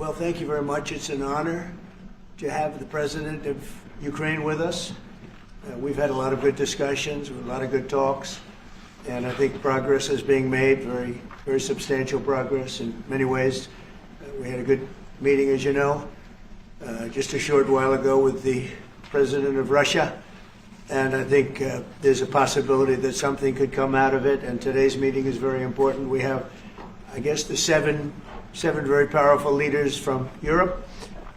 Well, thank you very much. It's an honor to have the President of Ukraine with us. We've had a lot of good discussions, a lot of good talks, and I think progress is being made, very, very substantial progress in many ways. We had a good meeting, as you know, just a short while ago with the President of Russia, and I think there's a possibility that something could come out of it, and today's meeting is very important. We have, I guess, the seven very powerful leaders from Europe,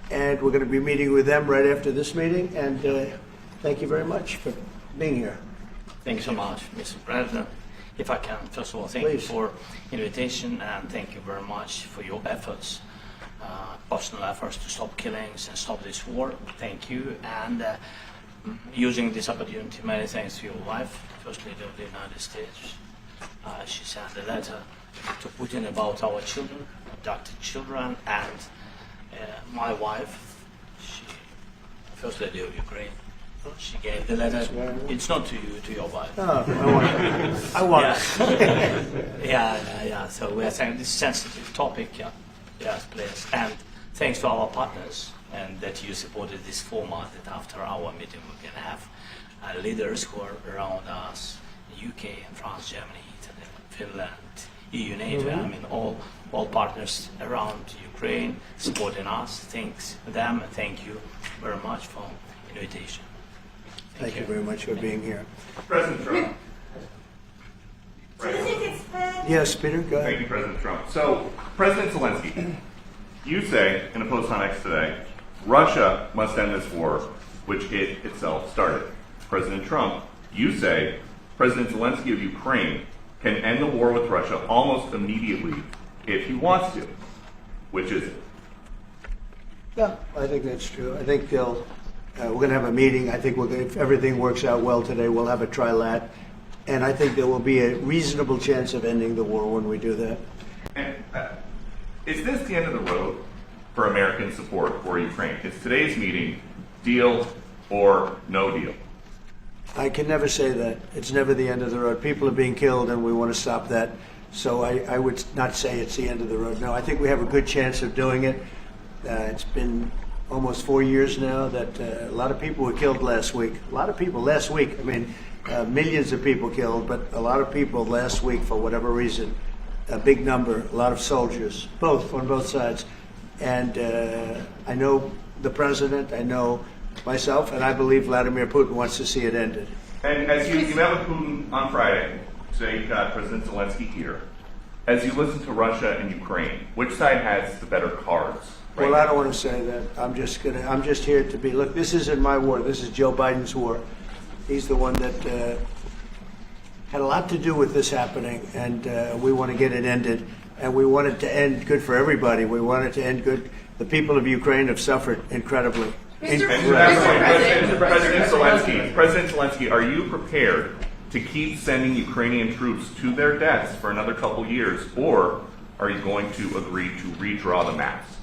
and we're going to be meeting with them right after this meeting, and thank you very much for being here. Thank you so much, Mr. President. If I can, first of all, thank you for invitation, and thank you very much for your efforts, personal efforts to stop killings and stop this war. Thank you, and using this opportunity, many thanks to your wife, First Lady of the United States. She sent a letter to Putin about our children, adopted children, and my wife, First Lady of Ukraine. She gave the letter. It's not to you, to your wife. Oh, I want it. Yeah. So we are saying this sensitive topic. Yes, please. And thanks to our partners, and that you supported this format. That after our meeting we can have leaders who are around us, UK, France, Germany, Italy, Finland, EU, NATO. I mean, all partners around Ukraine supporting us. Thanks to them, and thank you very much for invitation. Thank you very much for being here. President Trump. Yes, Peter, go ahead. Thank you, President Trump. So, President Zelensky, you say in a post on X today, Russia must end this war, which it itself started. President Trump, you say President Zelensky of Ukraine can end the war with Russia almost immediately if he wants to. Which is it? Yeah, I think that's true. I think we're going to have a meeting. I think if everything works out well today, we'll have a trilat. And I think there will be a reasonable chance of ending the war when we do that. And is this the end of the road for American support for Ukraine? Is today's meeting deal or no deal? I can never say that. It's never the end of the road. People are being killed, and we want to stop that. So I would not say it's the end of the road. No, I think we have a good chance of doing it. It's been almost 4 years now that a lot of people were killed last week. A lot of people last week. I mean, millions of people killed, but a lot of people last week for whatever reason. A big number, a lot of soldiers, on both sides. And I know the president, I know myself, and I believe Vladimir Putin wants to see it ended. And as you met with Putin on Friday, today you've got President Zelensky here. As you listen to Russia and Ukraine, which side has the better cards? Right Well, now? I don't want to say that. I'm just here to be. Look, this isn't my war. This is Joe Biden's war. He's the one that had a lot to do with this happening, and we want to get it ended. And we want it to end good for everybody. We want it to end good. The people of Ukraine have suffered incredibly. President Zelensky, are you prepared to keep sending Ukrainian troops to their deaths for another couple years, or are you going to agree to redraw the maps?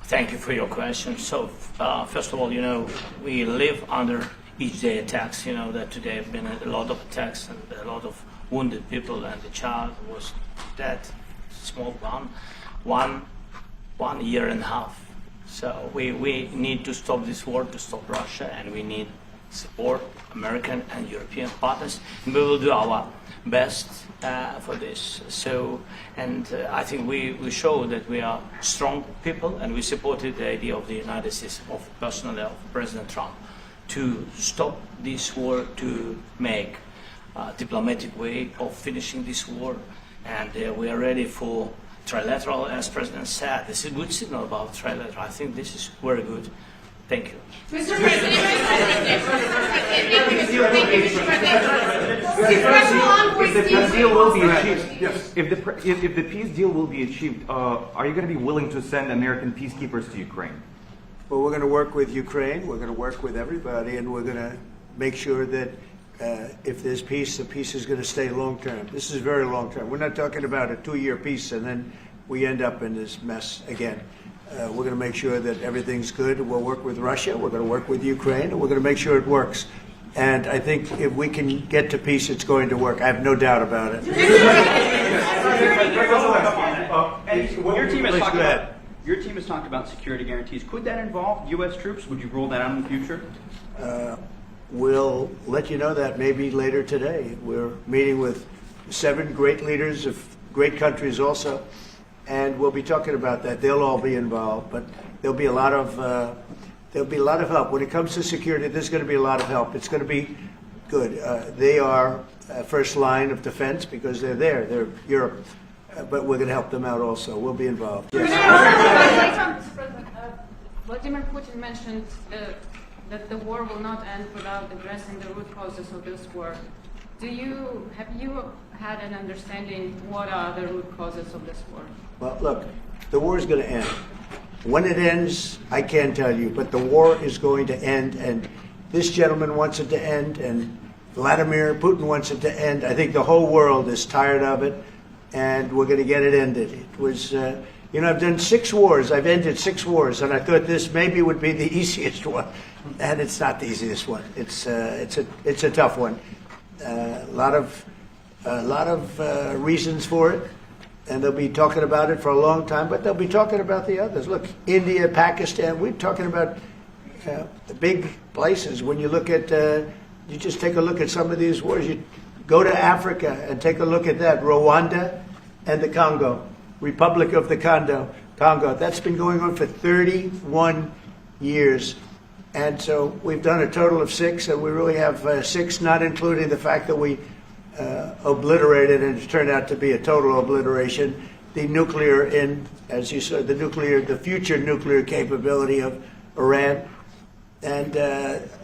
Thank you for your question. So, first of all, we live under each day attacks. That today have been a lot of attacks and a lot of wounded people, and the child was dead, small one year and a half. So we need to stop this war, to stop Russia, and we need support American and European partners. And we will do our best for this. So, and I think we show that we are strong people, and we supported the idea of the United States, personally of President Trump, to stop this war, to make a diplomatic way of finishing this war, and we are ready for trilateral, as President said. This is a good signal about trilateral. I think this is very good. Thank you. Mr. President, if the peace deal will be achieved, are you going to be willing to send American peacekeepers to Ukraine? Well, we're going to work with Ukraine. We're going to work with everybody, and we're going to make sure that if there's peace, the peace is going to stay long term. This is very long term. We're not talking about a 2-year peace and then we end up in this mess again. We're going to make sure that everything's good. We'll work with Russia. We're going to work with Ukraine, and we're going to make sure it works. And I think if we can get to peace, it's going to work. I have no doubt about it. Your team is talking about Your team has talked about security guarantees. Could that involve U.S. troops? Would you rule that out in the future? We'll let you know that maybe later today. We're meeting with 7 great leaders of great countries also, and we'll be talking about that. They'll all be involved, but there'll be a lot of help when it comes to security. There's going to be a lot of help. It's going to be good. They are first line of defense because they're there. They're Europe, but we're going to help them out also. We'll be involved. Yes. Vladimir Putin mentioned that the war will not end without addressing the root causes of this war. Have you had an understanding what are the root causes of this war? Well, look, the war is going to end. When it ends, I can't tell you, but the war is going to end, and this gentleman wants it to end, and Vladimir Putin wants it to end. I think the whole world is tired of it, and we're going to get it ended. It was, I've done 6 wars. I've ended 6 wars, and I thought this maybe would be the easiest one, and it's not the easiest one. It's a tough one. A lot of reasons for it, and they'll be talking about it for a long time, but they'll be talking about the others. Look, India, Pakistan, we're talking about the big places. When you look at, you just take a look at some of these wars. You go to Africa and take a look at that. Rwanda and the Congo, Republic of the Congo. That's been going on for 31 years. And so we've done a total of 6, and we really have 6, not including the fact that we obliterated, and it turned out to be a total obliteration, the nuclear, as you said, the future nuclear capability of Iran. And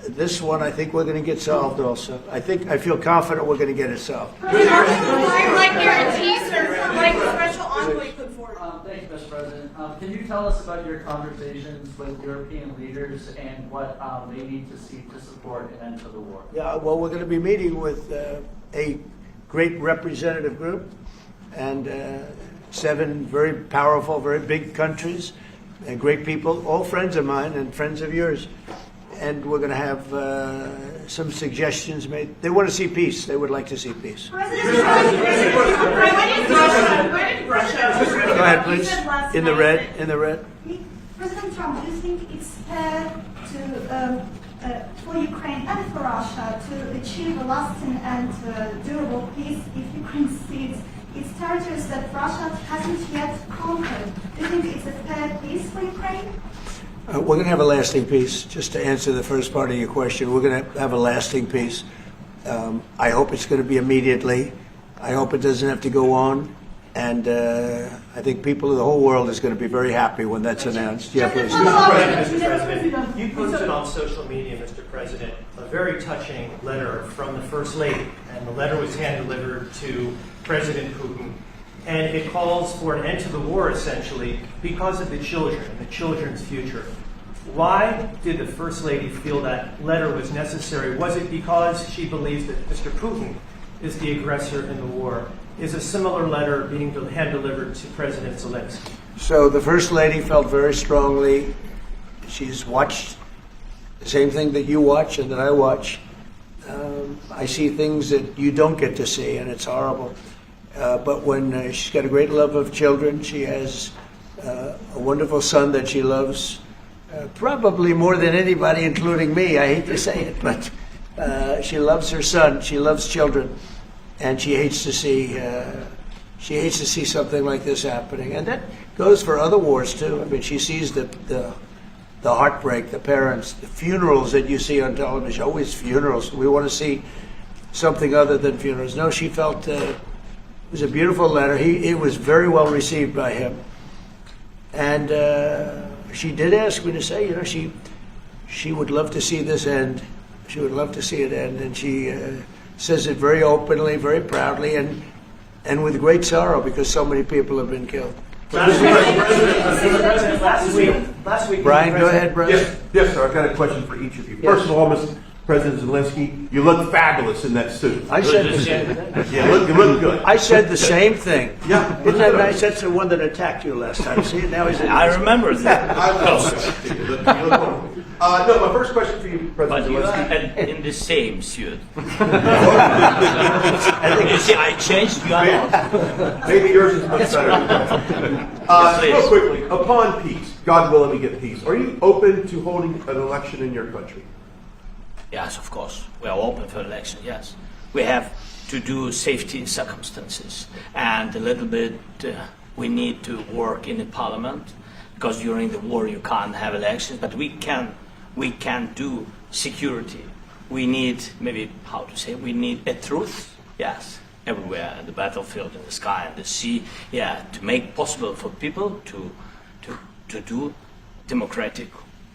this one, I think we're going to get solved also. I feel confident we're going to get it solved. Like guarantees or like the special envoy put forward. Thanks, Mr. President. Can you tell us about your conversations with European leaders and what they need to see to support an end to the war? Yeah, well, we're going to be meeting with a great representative group and 7 very powerful, very big countries and great people, all friends of mine and friends of yours. And we're going to have some suggestions made. They want to see peace. They would like to see peace. President, Russia. Go ahead, please. In the red. President Trump, do you think it's fair for Ukraine and for Russia to achieve a lasting and durable peace if Ukraine cedes its territories that Russia hasn't yet conquered? Do you think it's a fair peace for Ukraine? We're going to have a lasting peace. Just to answer the first part of your question, we're going to have a lasting peace. I hope it's going to be immediately. I hope it doesn't have to go on. And I think people of the whole world is going to be very happy when that's announced. Yeah, please. Mr. President, you posted on social media, Mr. President, a very touching letter from the First Lady, and the letter was hand-delivered to President Putin. And it calls for an end to the war, essentially, because of the children and the children's future. Why did the First Lady feel that letter was necessary? Was it because she believes that Mr. Putin is the aggressor in the war? Is a similar letter being hand-delivered to President Zelensky? So the First Lady felt very strongly. She's watched the same thing that you watch and that I watch. I see things that you don't get to see, and it's horrible. But when she's got a great love of children, she has a wonderful son that she loves, probably more than anybody, including me. I hate to say it, but she loves her son. She loves children, and she hates to see something like this happening. And that goes for other wars too. I mean, she sees the heartbreak, the parents, the funerals that you see on television. Always funerals. We want to see something other than funerals. No, she felt. It was a beautiful letter. It was very well received by him. And she did ask me to say, she would love to see this end. She would love to see it end. And she says it very openly, very proudly, and with great sorrow because so many people have been killed. Last week, Brian, go ahead, Brian. Yes, sir. I've got a question for each of you. First of all, Mr. President Zelensky, you look fabulous in that suit. I said the same thing. Yeah, you look good. I said the same thing. Yeah. Isn't that nice? That's the one that attacked you last time. See, now he's. I remember that. You look wonderful. No, my first question for you, But President you Zelensky. are in the same suit. You see, I changed. You are not. Maybe yours is much better. please. Real quickly, upon peace, God willing we get peace, are you open to holding an election in your country? Yes, of course. We are open for election, yes. We have to do safety circumstances. And a little bit, we need to work in the parliament, because during the war you can't have elections, but we can do security. We need, maybe, how to say, we need a truth, yes, everywhere, in the battlefield, in the sky, in the sea, yeah, to make possible for people to do democratic,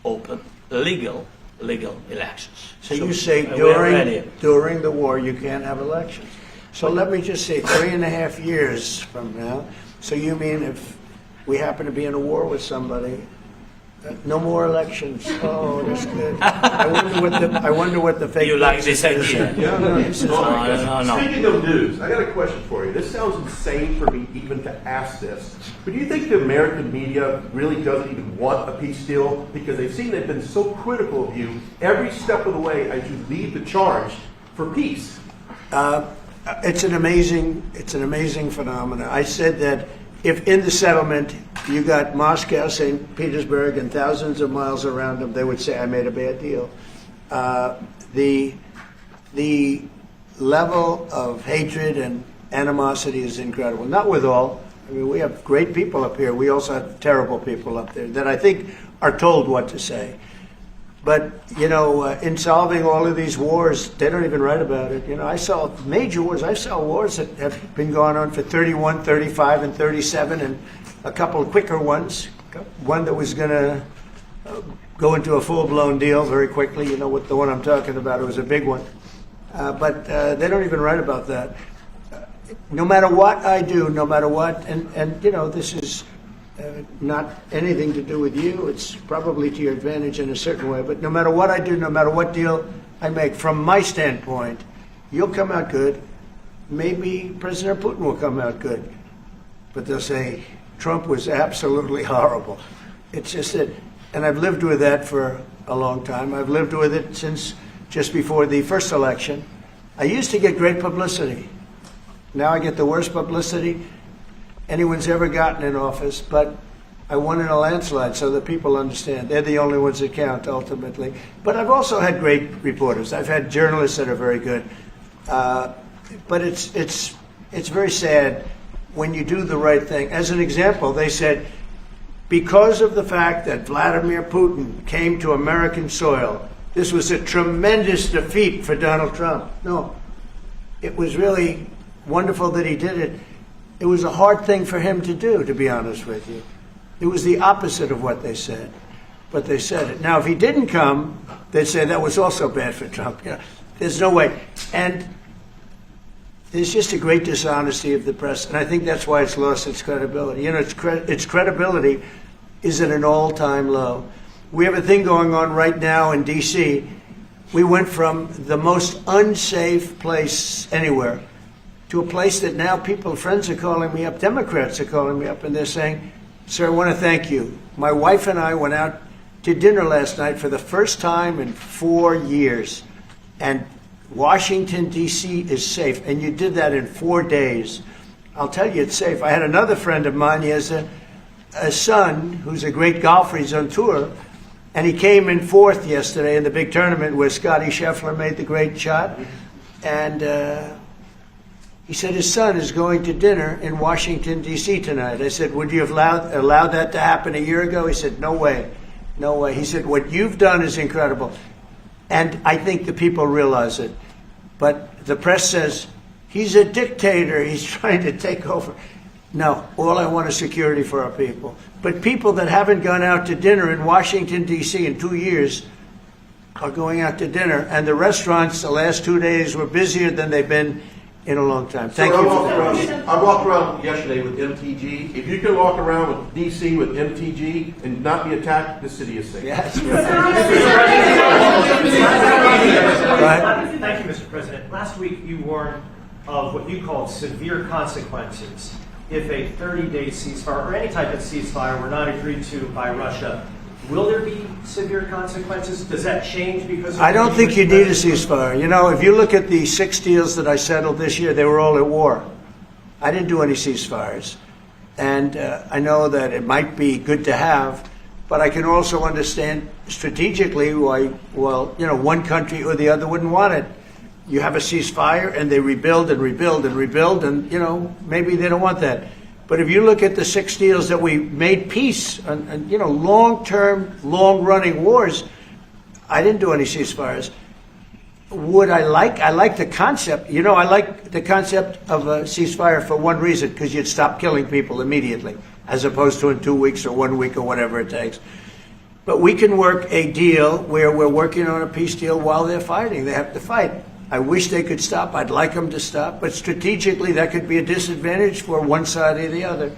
open, legal elections. So you say we are ready. during the war you can't have elections. So let me just say 3.5 years from now. So you mean if we happen to be in a war with somebody, no more elections? Oh, that's good. I wonder what the fake. You like this is. idea? Yeah, no, this is No. Speaking of news, I got a question for you. This sounds insane for me even to ask this, but do you think the American media really doesn't even want a peace deal because they've seen they've been so critical of you every step of the way as you lead the charge for peace? It's an amazing phenomenon. I said that if in the settlement you got Moscow, St. Petersburg, and thousands of miles around them, they would say, I made a bad deal. The level of hatred and animosity is incredible. Not with all. I mean, we have great people up here. We also have terrible people up there that I think are told what to say. But, in solving all of these wars, they don't even write about it. I saw major wars. I saw wars that have been going on for 31, 35, and 37, and a couple of quicker ones. One that was going to go into a full-blown deal very quickly. You know what the one I'm talking about. It was a big one. But they don't even write about that. No matter what I do, no matter what, and this is not anything to do with you. It's probably to your advantage in a certain way. But no matter what I do, no matter what deal I make, from my standpoint, you'll come out good. Maybe President Putin will come out good. But they'll say, Trump was absolutely horrible. It's just that, and I've lived with that for a long time. I've lived with it since just before the first election. I used to get great publicity. Now I get the worst publicity anyone's ever gotten in office, but I won in a landslide, so that people understand. They're the only ones that count, ultimately. But I've also had great reporters. I've had journalists that are very good. But it's very sad when you do the right thing. As an example, they said, because of the fact that Vladimir Putin came to American soil, this was a tremendous defeat for Donald Trump. No, it was really wonderful that he did it. It was a hard thing for him to do, to be honest with you. It was the opposite of what they said, but they said it. Now, if he didn't come, they'd say that was also bad for Trump. There's no way. And there's just a great dishonesty of the press, and I think that's why it's lost its credibility. Its credibility is at an all-time low. We have a thing going on right now in D.C. We went from the most unsafe place anywhere to a place that now friends are calling me up, Democrats are calling me up, and they're saying, sir, I want to thank you. My wife and I went out to dinner last night for the first time in 4 years, and Washington, D.C. is safe, and you did that in 4 days. I'll tell you it's safe. I had another friend of mine, he has a son who's a great golfer, he's on tour, and he came in 4th yesterday in the big tournament where Scotty Scheffler made the great shot, and he said his son is going to dinner in Washington, D.C. tonight. I said, would you have allowed that to happen a year ago? He said, no way, no way. He said, what you've done is incredible. And I think the people realize it. But the press says, he's a dictator, he's trying to take over. No, all I want is security for our people. But people that haven't gone out to dinner in Washington, D.C. in 2 years are going out to dinner. And the restaurants the last 2 days were busier than they've been in a long time. Thank you for that. I walked around yesterday with MTG. If you can walk around with DC with MTG and not be attacked, the city is safe. Yes. Thank you, Mr. President. Last week you warned of what you called severe consequences if a 30-day ceasefire or any type of ceasefire were not agreed to by Russia. Will there be severe consequences? Does that change because of I don't think you need a ceasefire. You know, if you look at the 6 deals that I settled this year, they were all at war. I didn't do any ceasefires. And I know that it might be good to have, but I can also understand strategically why, well, you know, one country or the other wouldn't want it. You have a ceasefire and they rebuild and rebuild and rebuild, and, you know, maybe they don't want that. But if you look at the 6 deals that we made peace and you know, long-term, long-running wars, I didn't do any ceasefires. Would I like the concept. You know, I like the concept of a ceasefire for one reason, because you'd stop killing people immediately, as opposed to in 2 weeks or 1 week or whatever it takes. But we can work a deal where we're working on a peace deal while they're fighting. They have to fight. I wish they could stop. I'd like them to stop. But strategically, that could be a disadvantage for one side or the other.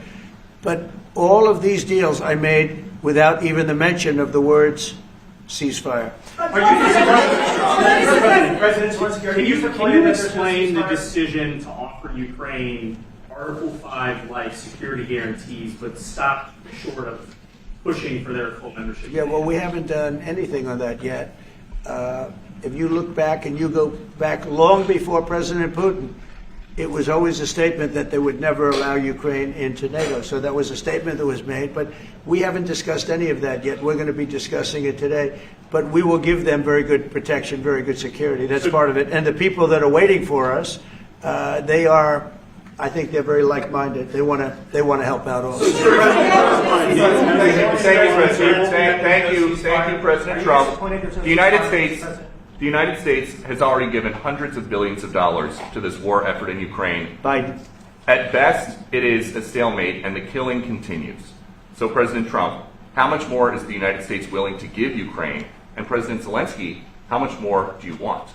But all of these deals I made without even the mention of the words ceasefire. Can you explain the decision to offer Ukraine Article 5-like security guarantees, but stop short of pushing for their full membership? Yeah, well, we haven't done anything on that yet. If you look back and you go back long before President Putin, it was always a statement that they would never allow Ukraine into NATO. So that was a statement that was made, but we haven't discussed any of that yet. We're going to be discussing it today. But we will give them very good protection, very good security. That's part of it. And the people that are waiting for us, they are, I think they're very like-minded. They want to help out also. Thank you, President. Thank you, President Trump. The United States has already given hundreds of billions of dollars to this war effort in Ukraine. Biden. At best, it is a stalemate, and the killing continues. So, President Trump, how much more is the United States willing to give Ukraine? And President Zelensky, how much more do you want?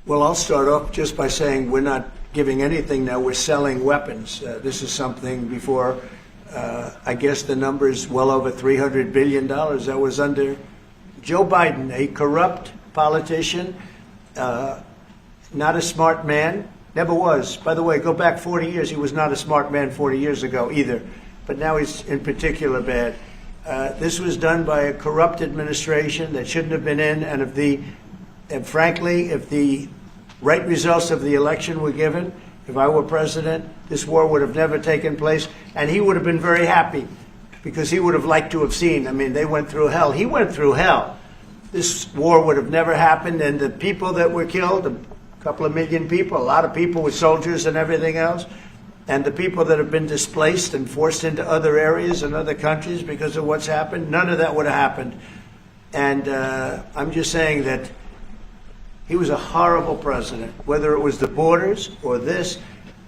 Well, I'll start off just by saying we're not giving anything now. We're selling weapons. This is something before, I guess the number is well over $300 billion. That was under Joe Biden, a corrupt politician, not a smart man, never was. By the way, go back 40 years, he was not a smart man 40 years ago either, but now he's in particular bad. This was done by a corrupt administration that shouldn't have been in, and frankly, if the right results of the election were given, if I were president, this war would have never taken place, and he would have been very happy, because he would have liked to have seen, I mean, they went through hell. He went through hell. This war would have never happened, and the people that were killed, a couple of million people, a lot of people with soldiers and everything else, and the people that have been displaced and forced into other areas and other countries because of what's happened, none of that would have happened. And I'm just saying that he was a horrible president, whether it was the borders or this.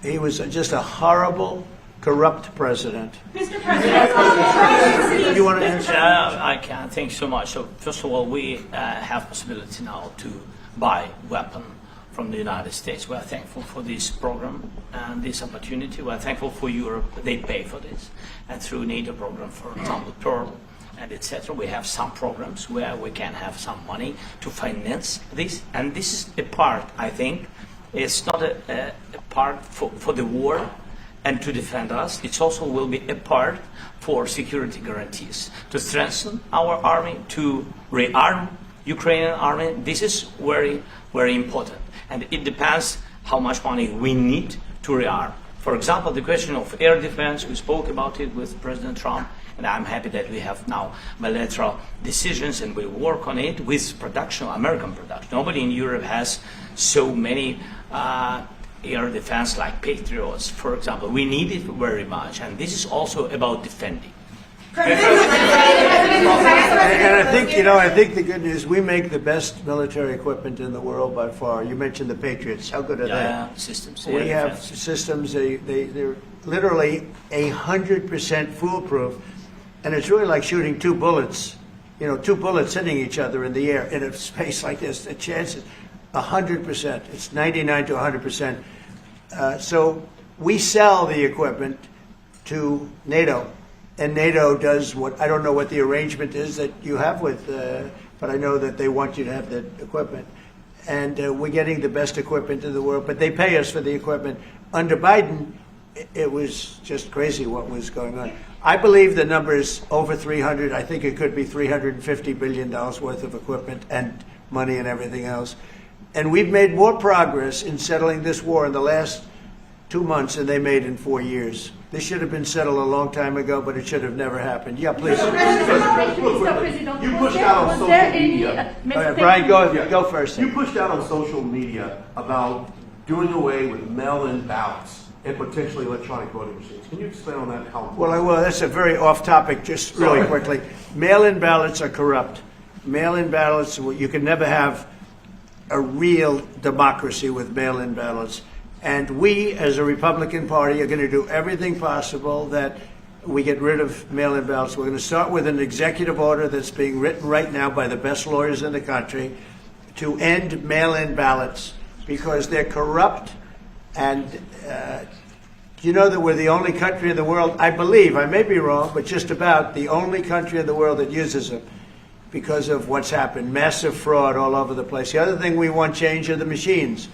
He was just a horrible, corrupt president. Mr. President, You want to answer? I can. Thank you so much. So first of all, we have possibility now to buy weapon from the United States. We are thankful for this program and this opportunity. We are thankful for Europe. They pay for this. And through NATO program, for example, Pearl and etc., we have some programs where we can have some money to finance this. And this is a part, I think, it's not a part for the war and to defend us. It also will be a part for security guarantees, to strengthen our army, to rearm Ukrainian army. This is very, very important. And it depends how much money we need to rearm. For example, the question of air defense, we spoke about it with President Trump, and I'm happy that we have now bilateral decisions and we work on it with production, American production. Nobody in Europe has so many air defense like Patriots, for example. We need it very much, and this is also about defending. And I think, I think the good news, we make the best military equipment in the world by far. You mentioned the Patriots. How good are they? Systems. We have systems, they're literally 100% foolproof. And it's really like shooting two bullets, two bullets hitting each other in the air in a space like this. The chance is 100%. It's 99 to 100%. So we sell the equipment to NATO, and NATO does what, I don't know what the arrangement is that you have with, but I know that they want you to have the equipment. And we're getting the best equipment in the world, but they pay us for the equipment. Under Biden, it was just crazy what was going on. I believe the number is over 300. I think it could be $350 billion worth of equipment and money and everything else. And we've made more progress in settling this war in the last 2 months than they made in 4 years. This should have been settled a long time ago, but it should have never happened. Yeah, please. Mr. President, you pushed out on social media. Brian, go first. You pushed out on social media about doing away with mail-in ballots and potentially electronic voting machines. Can you explain on that? How? Well, I will. That's a very off-topic. Just really quickly, mail-in ballots are corrupt. Mail-in ballots, you can never have a real democracy with mail-in ballots. And we, as a Republican Party, are going to do everything possible that we get rid of mail-in ballots. We're going to start with an executive order that's being written right now by the best lawyers in the country to end mail-in ballots because they're corrupt. And you know that we're the only country in the world, I believe, I may be wrong, but just about the only country in the world that uses them because of what's happened. Massive fraud all over the place. The other thing we want change are the machines.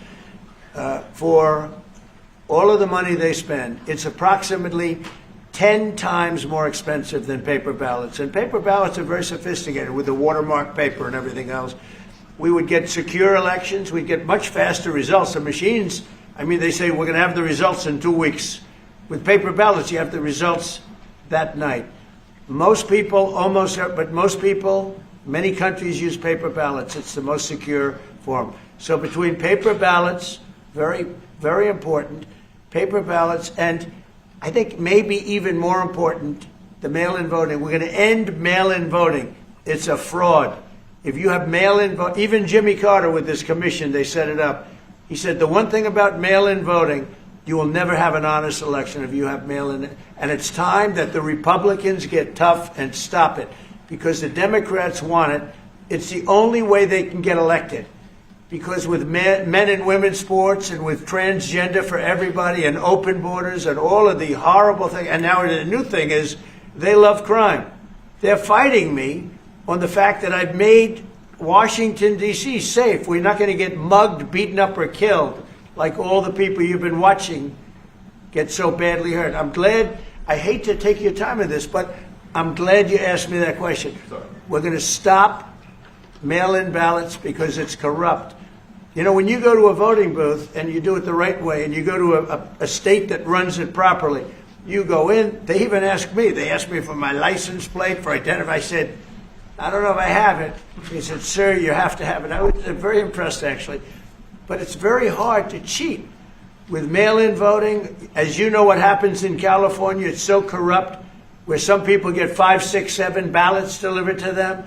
For all of the money they spend, it's approximately 10 times more expensive than paper ballots. And paper ballots are very sophisticated with the watermark paper and everything else. We would get secure elections. We'd get much faster results. The machines, I mean, they say we're going to have the results in 2 weeks. With paper ballots, you have the results that night. Most people, many countries use paper ballots. It's the most secure form. So between paper ballots, very, very important, paper ballots, and I think maybe even more important, the mail-in voting. We're going to end mail-in voting. It's a fraud. If you have mail-in vote, even Jimmy Carter with this commission, they set it up. He said the one thing about mail-in voting, you will never have an honest election if you have mail-in. And it's time that the Republicans get tough and stop it because the Democrats want it. It's the only way they can get elected. Because with men and women's sports and with transgender for everybody and open borders and all of the horrible things, and now the new thing is they love crime. They're fighting me on the fact that I've made Washington, D.C. safe. We're not going to get mugged, beaten up, or killed like all the people you've been watching get so badly hurt. I'm glad, I hate to take your time in this, but I'm glad you asked me that question. Sorry. We're going to stop mail-in ballots because it's corrupt. You know, when you go to a voting booth and you do it the right way and you go to a state that runs it properly, you go in, they even ask me. They asked me for my license plate, for identity. I said, I don't know if I have it. He said, sir, you have to have it. I was very impressed, actually. But it's very hard to cheat with mail-in voting. As you know what happens in California, it's so corrupt, where some people get 5, 6, 7 ballots delivered to them.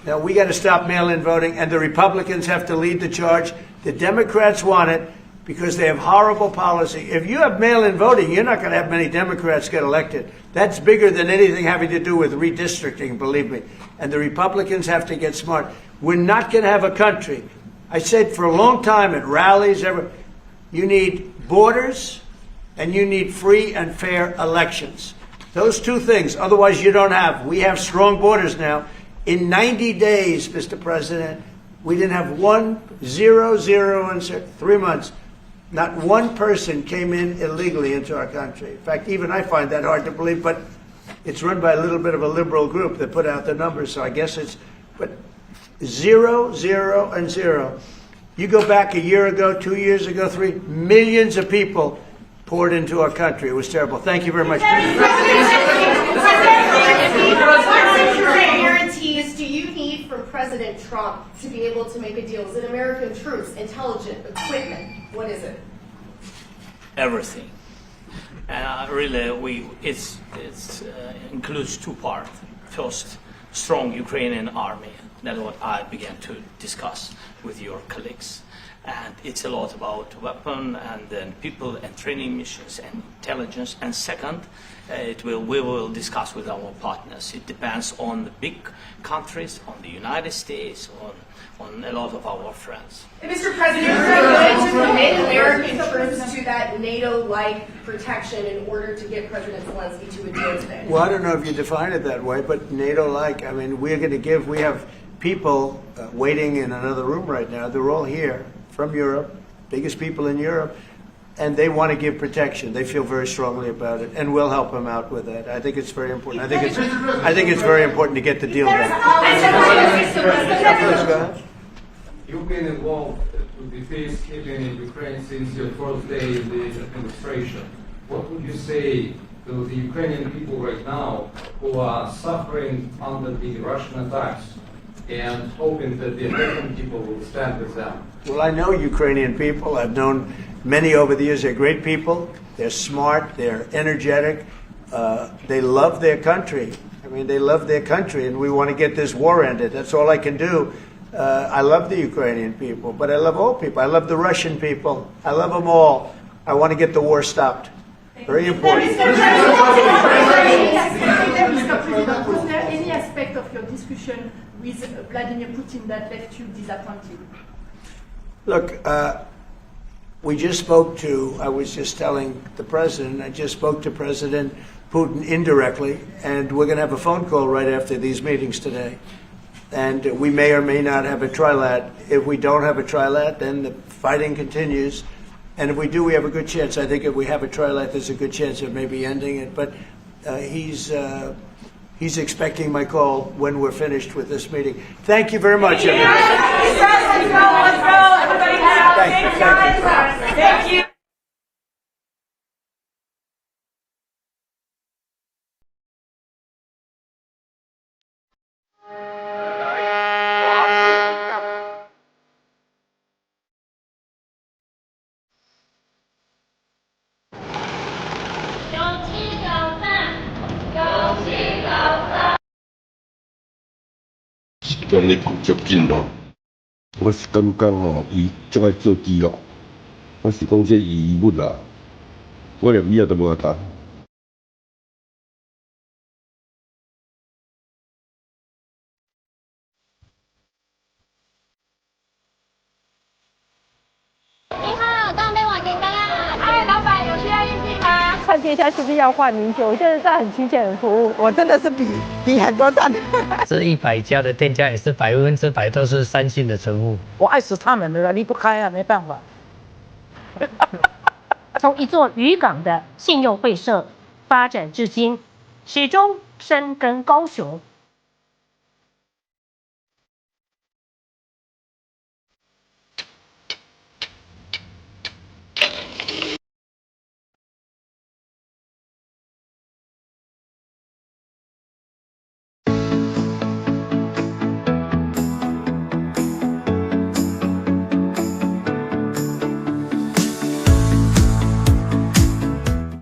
Now, we got to stop mail-in voting, and the Republicans have to lead the charge. The Democrats want it because they have horrible policy. If you have mail-in voting, you're not going to have many Democrats get elected. That's bigger than anything having to do with redistricting, believe me. And the Republicans have to get smart. We're not going to have a country. I said for a long time at rallies, you need borders and you need free and fair elections. Those two things. Otherwise, you don't have. We have strong borders now. In 90 days, Mr. President, we didn't have 0 in 3 months. Not one person came in illegally into our country. In fact, even I find that hard to believe, but it's run by a little bit of a liberal group that put out the numbers, so I guess it's, but 0, 0, and 0. You go back a year ago, 2 years ago, 3, millions of people poured into our country. It was terrible. Thank you very much. What guarantees do you need from President Trump to be able to make a deal? Is it American troops, intelligence, equipment? What is it? Everything. And really, it includes 2 parts. First, strong Ukrainian army. That's what I began to discuss with your colleagues. And it's a lot about weapon and then people and training missions and intelligence. And second, we will discuss with our partners. It depends on the big countries, on the United States, on a lot of our friends. Mr. President, are you going to commit American troops to that NATO-like protection in order to get President Zelensky to a deal today? Well, I don't know if you define it that way, but NATO-like, I mean, we have people waiting in another room right now. They're all here from Europe, biggest people in Europe, and they want to give protection. They feel very strongly about it, and we'll help them out with that. I think it's very important. I think it's very important to get the deal done. Please go ahead. You've been involved with the peacekeeping in Ukraine since your first day in the administration. What would you say to the Ukrainian people right now who are suffering under the Russian attacks and hoping that the American people will stand with them? Well, I know Ukrainian people. I've known many over the years. They're great people. They're smart. They're energetic. They love their country. I mean, they love their country, and we want to get this war ended. That's all I can do. I love the Ukrainian people, but I love all people. I love the Russian people. I love them all. I want to get the war stopped. Very important. Was there any aspect of your discussion with Vladimir Putin that left you disappointed? Look, I was just telling the president, I just spoke to President Putin indirectly, and we're going to have a phone call right after these meetings today. And we may or may not have a trilat. If we don't have a trilat, then the fighting continues. And if we do, we have a good chance. I think if we have a trilat, there's a good chance of maybe ending it. But he's expecting my call when we're finished with this meeting. Thank you very much, everybody. Thank you.当你工作进咯，我是感觉吼，伊足爱做记录，我是讲这义务啦，我连伊也都无干。你好，刚被网点干啦。哎，老板有需要应聘吗？看店家是不是要换名酒？现在在很亲切的服务，我真的是比很多单。这100家的店家也是100%都是3星的称呼。我爱死他们了，离不开啊，没办法。从一座渔港的信用会社发展至今，始终深耕高雄。